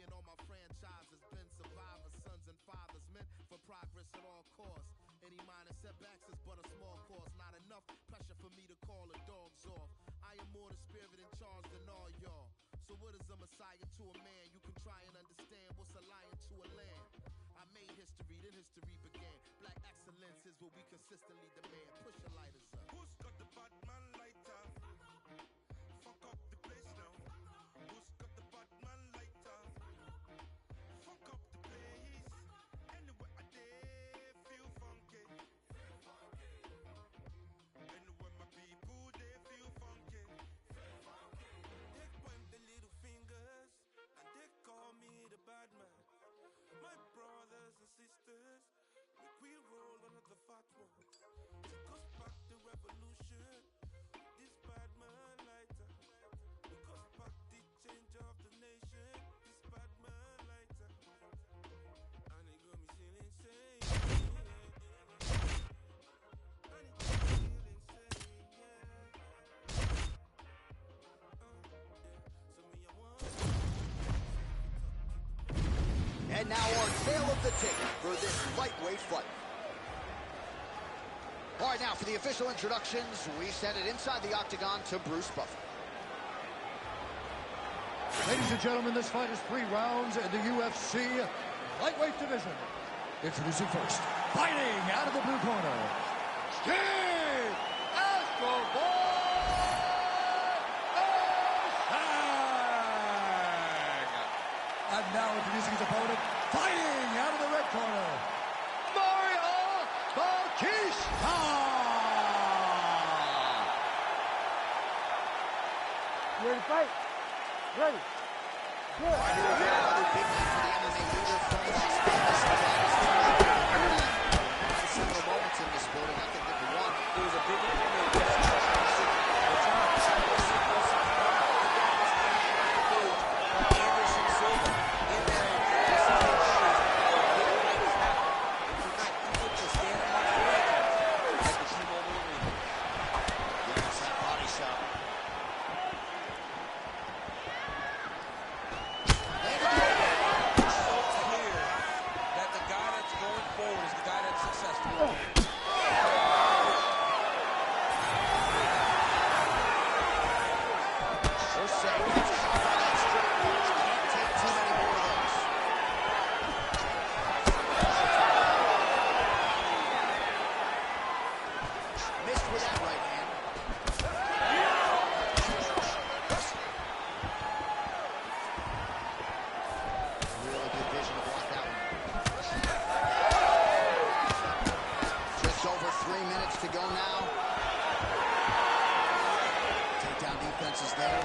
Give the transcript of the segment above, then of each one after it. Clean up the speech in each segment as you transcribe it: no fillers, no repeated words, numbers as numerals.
and all my franchises been survivors, sons and fathers, meant for progress at all costs. Any minor setbacks is but a small cost, not enough pressure for me to call the dogs off. I am more the spirit in charge than all y'all. So what is a messiah to a man? You can try and understand what's a lion to a lamb. I made history, then history began. Black excellence is what we consistently demand. Push your lighters up. Who's got the Batman lighter? Fuck up the place now. Who's got the Batman lighter? Fuck up the place. Anywhere I dare feel funky. Anywhere my people they feel funky. They point the little fingers and they call me the bad man. My brothers and sisters, make we roll another fat one. Take us back the revolution. This bad man lighter. Take us back the change of the nation. This bad man lighter. And it got me still insane. And it got me still insane, yeah. So me I want. And now our tale of the tape for this lightweight fight. All right, now for the official introductions, we send it inside the octagon to Bruce Buffer. Ladies and gentlemen, this fight is 3 rounds in the UFC lightweight division. Introducing first, fighting out of the blue corner, Steve Astro Boy O'Shag. And now introducing his opponent, fighting out of the red corner, Mario Bautista. You ready to fight? Ready. Good. Another big night for the MMA leader from Las Vegas. Several moments in this building. I can think of one. It was a big moment. Anderson Silva in there. This is his shoes. Big night is happening. Tonight, he put the stand up on the ledge at the T-Mobile Arena. Giving us that body shot. It's so clear that the guy that's going forward is the guy that's successful. First set. Can't take too many more of those. Missed with that right hand. Really good vision to block that one. Just over 3 minutes to go now. Takedown defense is there.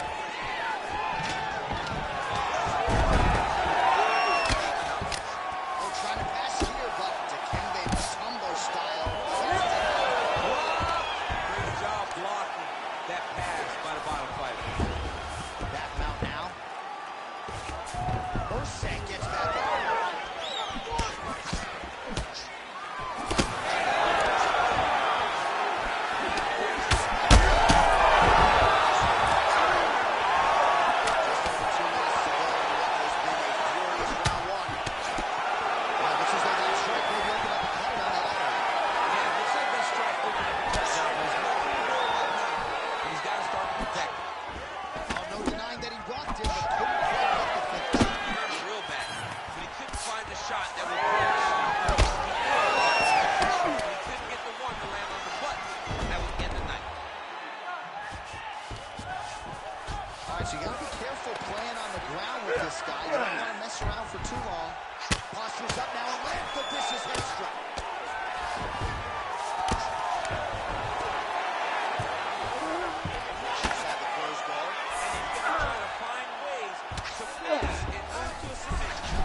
Oh, trying to pass here, but Dikembe Mutombo style. Great job blocking that pass by the bottom fighter. Back mount now. Usyk gets back up. So you gotta be careful playing on the ground with this guy. You don't want to mess around for too long. Posture's up now and lands the vicious head strike. She's had the closed guard. And he's going to try to find ways to focus and move to a submission.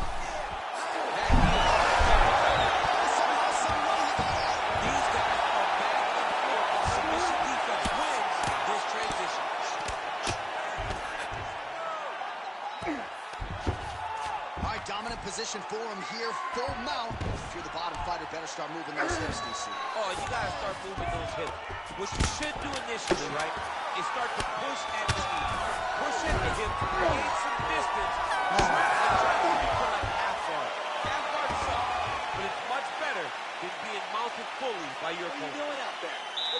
Somehow, some way he got out. These guys are back and forth. While submission defense wins this transition. All right, dominant position for him here. Full mount. If you're the bottom fighter, better start moving those hips, DC. Oh, you got to start moving those hips. What you should do initially, right, is start to push at the knee. Push at the hip to create some distance shrimp and try to be for like half guard. Half guard sucks, but it's much better than being mounted fully by your opponent.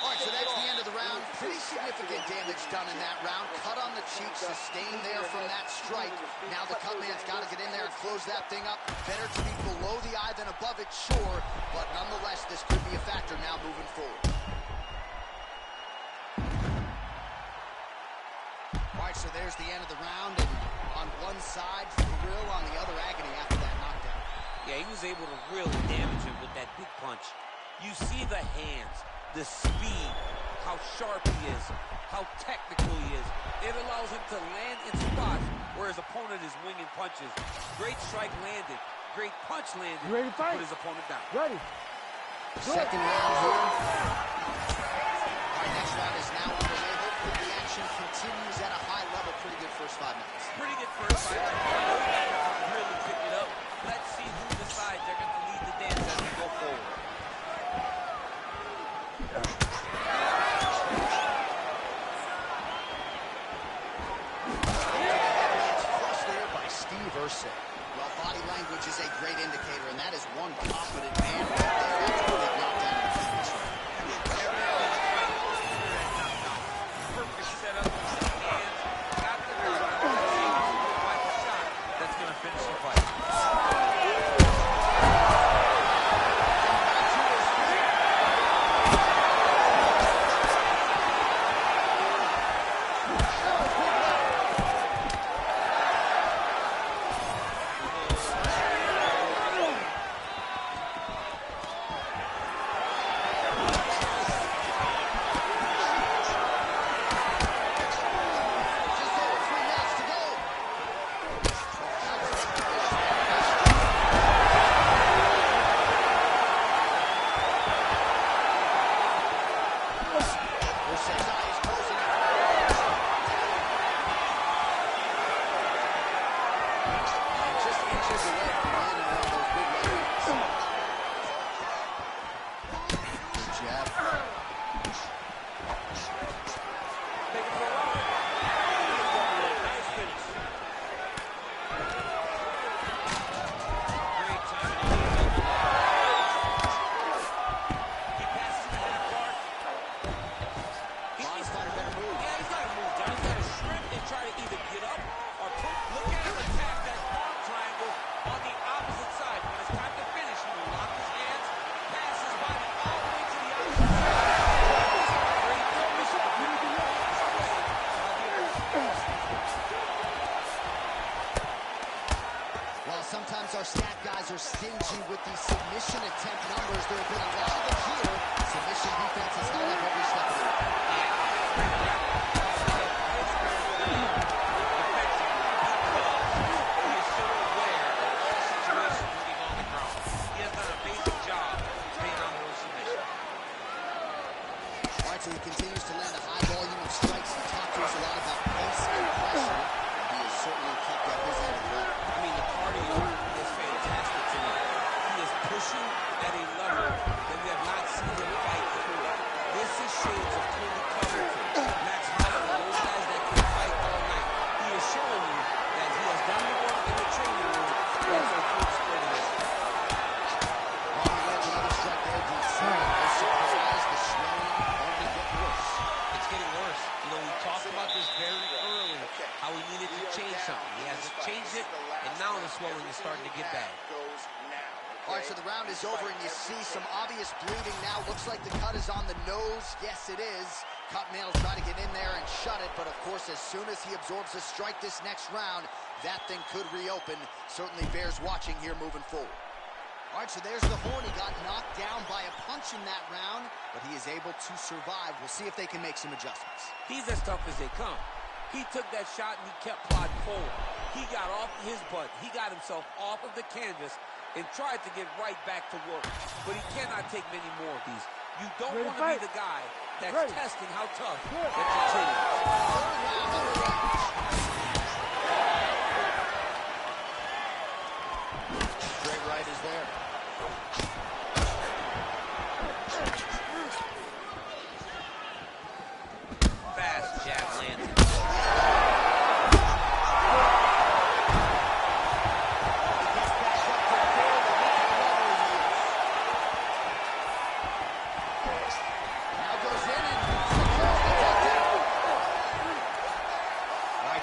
All right, so that's the end of the round. Pretty significant damage done in that round. Cut on the cheek, sustained there from that strike. Now the cut man's got to get in there and close that thing up. Better to be below the eye than above it, sure. But nonetheless, this could be a factor now moving forward. All right, so there's the end of the round. And on one side, thrill, on the other, agony after that knockdown. Yeah, he was able to really damage him with that big punch. You see the hands, the speed, how sharp he is, how technical he is. It allows him to land in spots where his opponent is winging punches. Great strike landed, great punch landed You ready to fight? put his opponent down. Ready. Second round here. All right, next round is now underway. Hopefully the action continues at a high level. Pretty good first 5 minutes. Pretty good first fight. Really pick it up. Let's see who decides they're going to lead the dance as we go forward. Crushed there by Steve Erceg. Well, body language is a great indicator, and that is one confident man right there. That's a big knockdown in the finish. Perfect setup. Hands. Got the shot. That's going to finish the fight. Just over 3 minutes to go. Erceg's eye is closing. Just inches away from landing one of those big right hands. Jab. Take it for a ride. Nice finish. Great time. He passes the head guard. He needs to Modified a better move. Yeah, he's got to move down. He's got to shrimp and try to either get up or look at him attack that arm triangle on the opposite side. When it's time to finish, he will lock his hands, pass his body all the way to the opposite side. Great finish. While sometimes our stat guys are stingy with the submission attempt numbers, there have been a lot of it here. Submission defense has held up every step of the way. All right, so he continues to land a high volume of strikes. He talked to us a lot about pace and pressure. He has certainly kept up his end of the road. I mean, the cardio is fantastic tonight. He is pushing at a level that we have not seen him fight before. This is shades of Colby Covington, Max Holloway, those guys that can fight all night. He is showing you that he has done the work in the training room. That's a full spread of this. While he lands another strike there, DC is surprised the swelling only get worse. It's getting worse. You know, we talked about this very early, how he needed to change something. He hasn't changed it, and now the swelling is starting to get bad. All right, so the round is over, and you see some obvious bleeding now. Looks like the cut is on the nose. Yes, it is. Cut man will try to get in there and shut it, but of course, as soon as he absorbs a strike this next round, that thing could reopen. Certainly bears watching here moving forward. All right, so there's the horn. He got knocked down by a punch in that round, but he is able to survive. We'll see if they can make some adjustments. He's as tough as they come. He took that shot and he kept plodding forward. He got off his butt. He got himself off of the canvas and tried to get right back to work. But he cannot take many more of these. You don't want to be the guy that's testing how tough that continues. Straight right is there. Fast jab landed.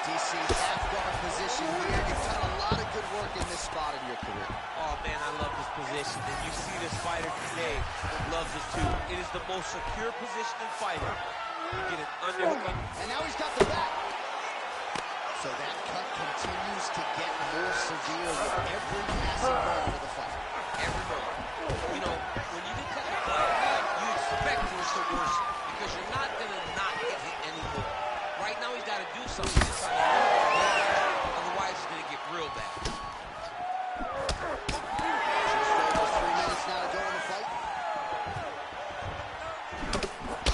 DC, half guard position here. You've done a lot of good work in this spot in your career. Oh, man, I love this position. And you see this fighter today loves it, too. It is the most secure position in fighting. You get an underhook. And now he's got the back. So that cut continues to get more severe with every passing moment of the fight. Every moment. You know, when you get cut in the fight, you expect it to worsen because you're not going to not get hit anymore. Right now, he's got to do something to try to otherwise it's going to get real bad. Just over 3 minutes now to go in the fight.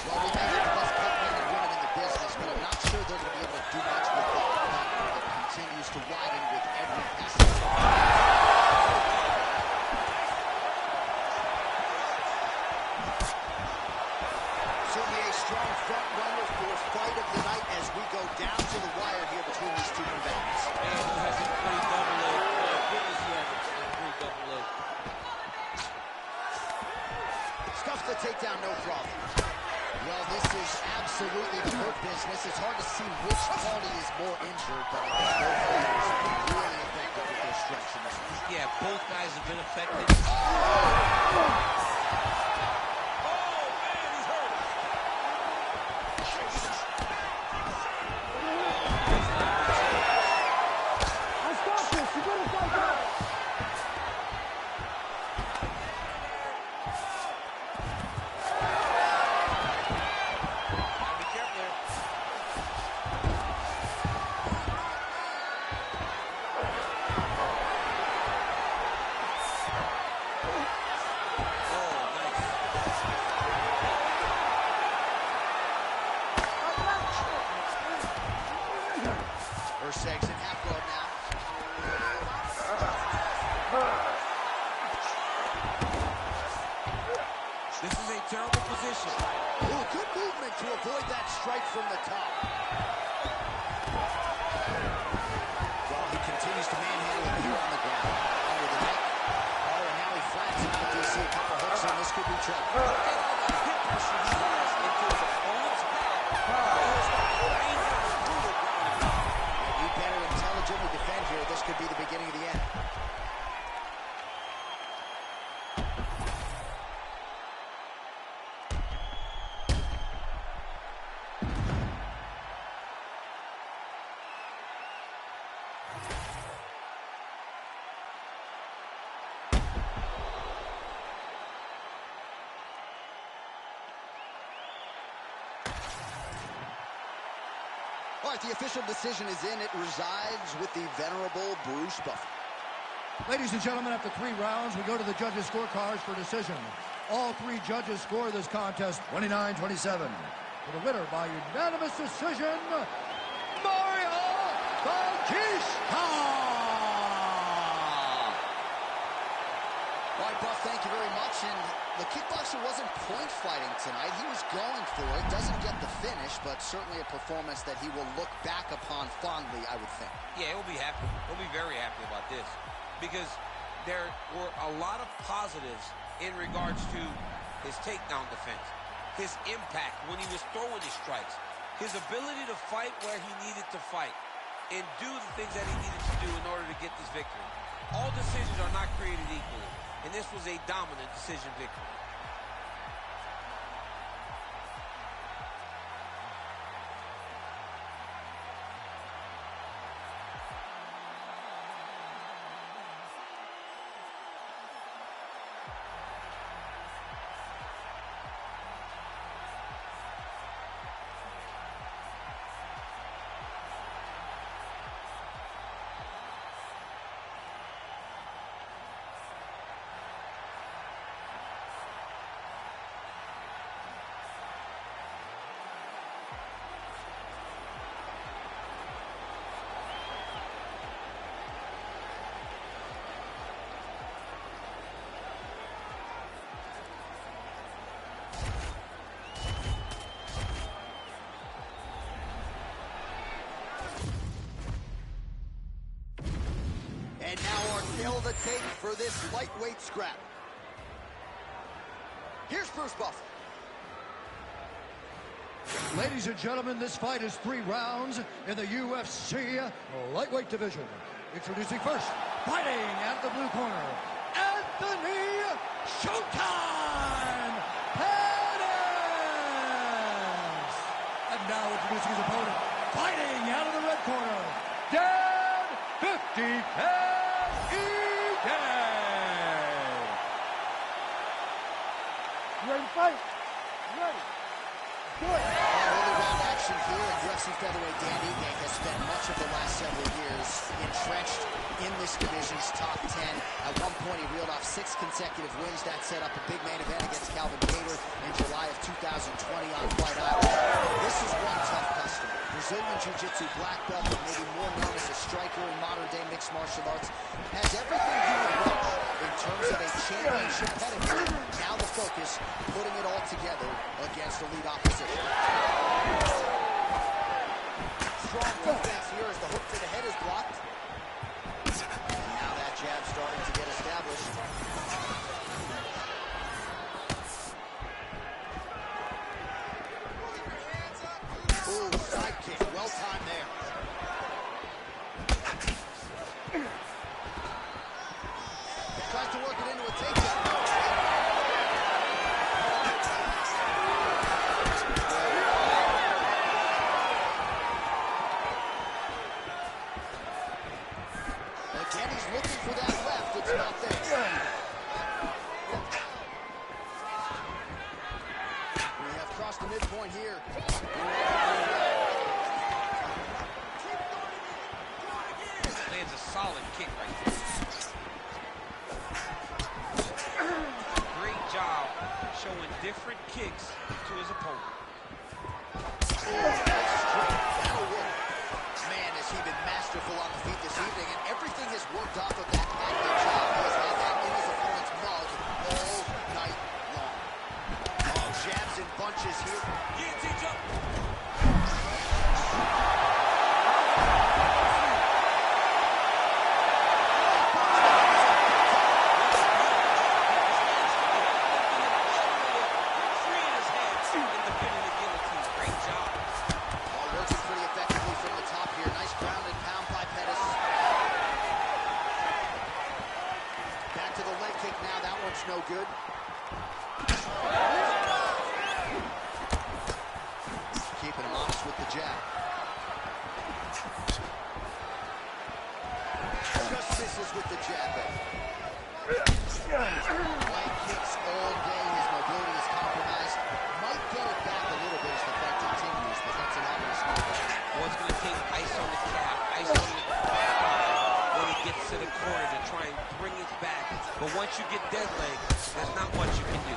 Well, we may have the best cut men and women in the business, but I'm not sure they're going to be able to do much with that cut that continues to widen with every passing moment. Certainly a strong front runner for fight of the night as we go down to the wire here between these two combatants. Man, who has a pretty double leg? Oh, goodness, he has a pretty double leg. Stuffs the takedown, no problem. Well, this is absolutely the hurt business. It's hard to see which party is more injured, but I think both fighters have been really effective with their strikes in this one. Yeah, both guys have been affected. Erceg's in half guard now. This is a terrible position. Ooh, good movement to avoid that strike from the top. Well, he continues to manhandle him here on the ground. Under the neck. Oh, and now he flats him out. DC a couple hooks, and this could be trouble. Look at all that hip pressure he has into his opponent's back. You better intelligently defend here. This could be the beginning of the end. All right, the official decision is in. It resides with the venerable Bruce Buffer. Ladies and gentlemen, after 3 rounds, we go to the judges' scorecards for decision. All 3 judges score this contest 29-27. For the winner by unanimous decision, Mario Bautista! All right, Buff, thank you very much. And the kickboxer wasn't point fighting tonight. He was going for it. Doesn't get the finish, but certainly a performance that he will look back upon fondly, I would think. Yeah, he'll be happy. He'll be very happy about this because there were a lot of positives in regards to his takedown defense, his impact when he was throwing his strikes, his ability to fight where he needed to fight and do the things that he needed to do in order to get this victory. All decisions are not created equally, and this was a dominant decision victory. And now our tale of the tape for this lightweight scrap. Here's Bruce Buffer. Ladies and gentlemen, this fight is 3 rounds in the UFC lightweight division. Introducing first, fighting out of the blue corner, Anthony Showtime Pettis! And now introducing his opponent, fighting out of the red corner, Dan 50 You ready to fight? You ready? Do it. Early round action here, and UFC featherweight Dan Ige has spent much of the last several years entrenched in this division's top 10. At one point, he reeled off 6 consecutive wins. That set up a big main event against Calvin Kattar in July of 2020 on Fight Island. This is one tough customer. Brazilian Jiu-Jitsu black belt, but maybe more known as a striker in modern-day mixed martial arts, has everything you would want in terms of a championship pedigree. Now the focus, putting it all together against elite opposition. Strong defense here as the hook to the head is blocked. And now that jab starting to get established. Ooh, side kick, well timed there. Tries to work it into a takedown. Again, he's looking for that left. It's not there. We have crossed the midpoint here. Lands a solid kick right there. Great job showing different kicks to his opponent. That'll work. Man, has he been masterful on the feet this evening, and everything has worked off of that patented job. He has had that in his opponent's mug all night long. Oh, jabs and bunches here. Guillotine jump. No good. Keeping him honest with the jab. Just misses with the jab there. Leg kicks all day. His mobility is compromised. Might get it back a little bit as the fight continues, but that's an obvious move. Well, it's going to take ice on the calf, ice on the thigh when he gets to the corner to try and bring it back. But once you get dead leg, there's not much you can do.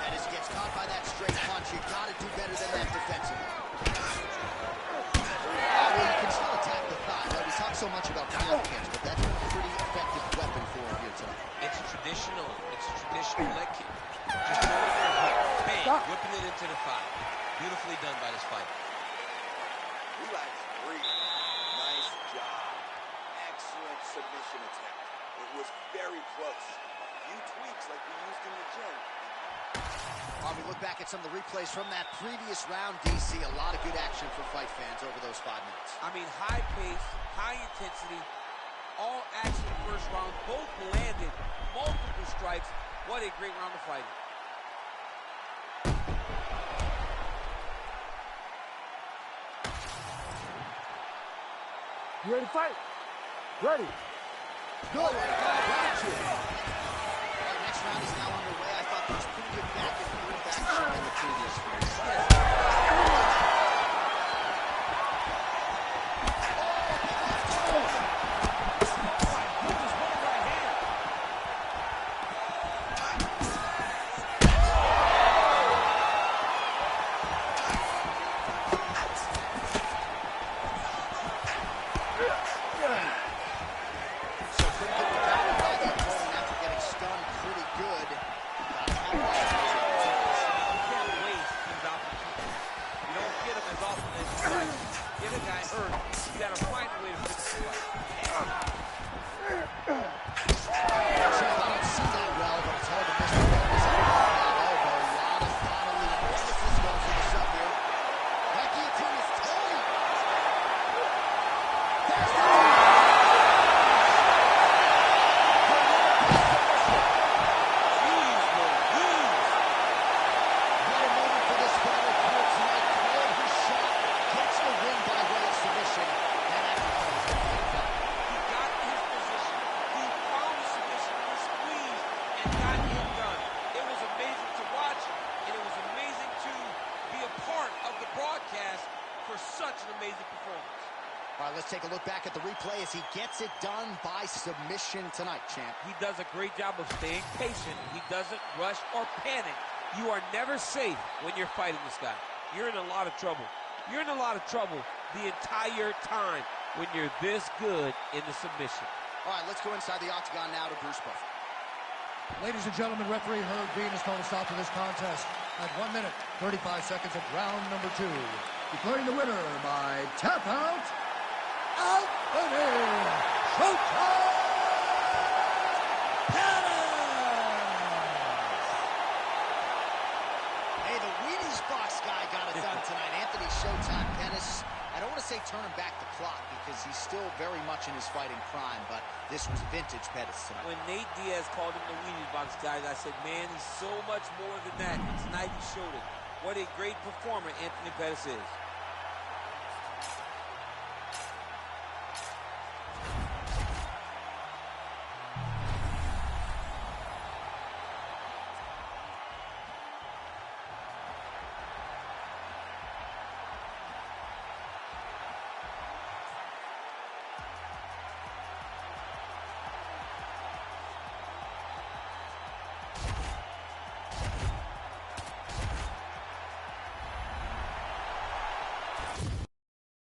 Pettis gets caught by that straight punch. You got to do better than that defensively. Well, you can still attack the thigh. Right? We talk so much about calf kicks, but that's a pretty effective weapon for him here tonight. It's a traditional leg kick. Just throwing your hook, bang, whipping it into the thigh. Beautifully done by this fighter. Relax, breathe. Nice job. Excellent submission attempt. It was very close. A few tweaks like we used in the gym. We look back at some of the replays from that previous round, DC. A lot of good action for fight fans over those 5 minutes. I mean, high pace, high intensity, all action first round. Both landed multiple strikes. What a great round of fighting. You ready to fight? Ready. Good. Round 2. Next round is now underway. I thought there was pretty good back and forth action in the previous round. broadcast for such an amazing performance. All right, let's take a look back at the replay as he gets it done by submission tonight, champ. He does a great job of staying patient. He doesn't rush or panic. You are never safe when you're fighting this guy. You're in a lot of trouble. You're in a lot of trouble the entire time when you're this good in the submission. All right, let's go inside the octagon now to Bruce Buffer. Ladies and gentlemen, referee Herb Dean has called a stop to this contest at 1 minute, 35 seconds of round number 2. Declaring the winner by tap out, Anthony Showtime Pettis! Hey, the Wheaties box guy got it done tonight. Anthony Showtime Pettis. I don't want to say turning back the clock because he's still very much in his fighting prime, but this was vintage Pettis tonight. When Nate Diaz called him the Wheaties box guy, I said, man, he's so much more than that. And tonight he showed it. What a great performer Anthony Pettis is.